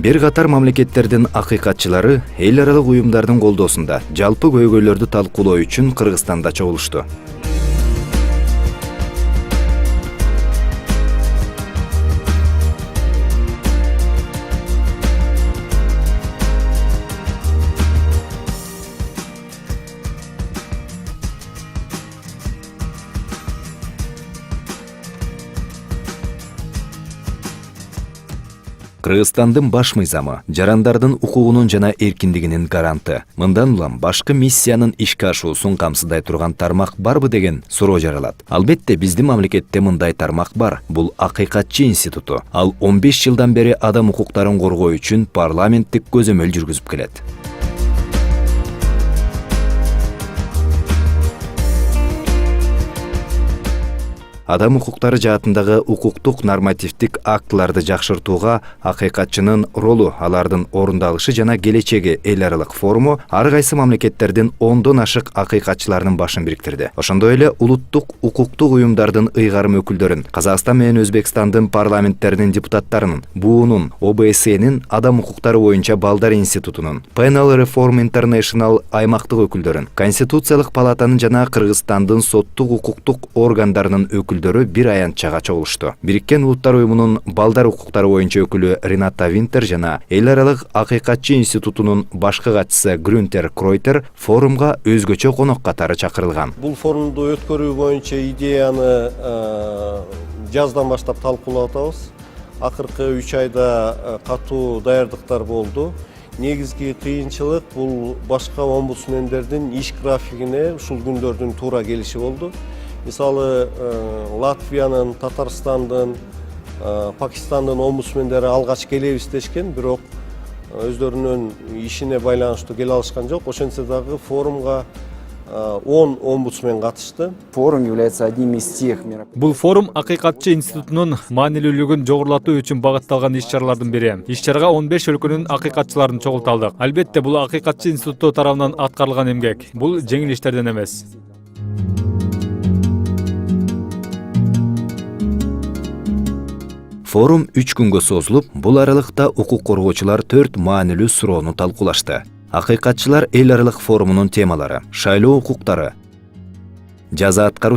Бир катар мамлекеттердин акыйкатчылары эл аралык уюмдардын колдоосунда жалпы көйгөйлөрдү талкуулоо үчүн Кыргызстанда чогулушту. Кыргызстандын баш мыйзамы жарандардын укугунун жана эркиндигинин гаранты. Мындан улам башкы миссиянын ишке ашуусун камсыздай турган тармак барбы деген суроо жаралат. Албетте биздин мамлекетте мындай тармак бар. Бул акыйкатчы институту. Ал 15 жылдан бери адам укуктарын коргоо үчүн парламенттик көзөмөл жүргүзүп келет. Адам укуктары жаатындагы укуктук нормативдик актыларды жакшыртууга акыйкатчынын ролу, алардын орундалышы жана келечеги эл аралык форуму ар кайсы мамлекеттердин 10дон ашык акыйкатчыларынын башын бириктирди. Ошондой эле улуттук укуктук уюмдардын ыйгарым өкүлдөрүн, Казакстан менен Өзбекстандын парламенттеринин депутаттарынын, БУ-нун, ОБСЕ-нин адам укуктары боюнча балдар институтунун, Penal Reform International аймактык өкүлдөрүн, Конституциялык палатанын жана Кыргызстандын соттук укуктук органдарынын өкүлдөрү бир аянтчага чогулушту. Бириккен Улуттар уюмунун балдар укуктары боюнча өкүлү Рената Винтер жана эл аралык акыйкатчы институтунун башкы катчысы Грюнтер Кройтер форумга өзгөчө конок катары чакырылган. Бул форумду өткөрүү боюнча идеяны жаздан баштап талкуулап атабыз. Акыркы 3 айда катуу даярдыктар болду. Негизги кыйынчылык бул башка омбудсмендердин иш графигине ушул күндөрдүн туура келиши болду. Мисалы Латвиянын, Татарстандын, Пакистандын омбудсмендери алгач келебиз дешкен, бирок өздөрүнүн ишине байланыштуу келе алышкан жок. Ошентсе дагы форумга 10 омбудсмен катышты. Форум является одним из тех мероприятий. Бул форум акыйкатчы институтунун маанилүүлүгүн жогорулатуу үчүн багытталган иш-чаралардын бири. Иш-чарага 15 өлкөнүн акыйкатчыларын чогулталдык. Албетте бул акыйкатчы институту тарабынан аткарылган эмгек. Бул жеңил иштерден эмес. Форум 3 күнгө созулуп, бул аралыкта укук коргоочулар 4 маанилүү суроону талкуулашты. Акыйкатчылар эл аралык форумунун темалары: шайлоо укуктары, жаза аткаруу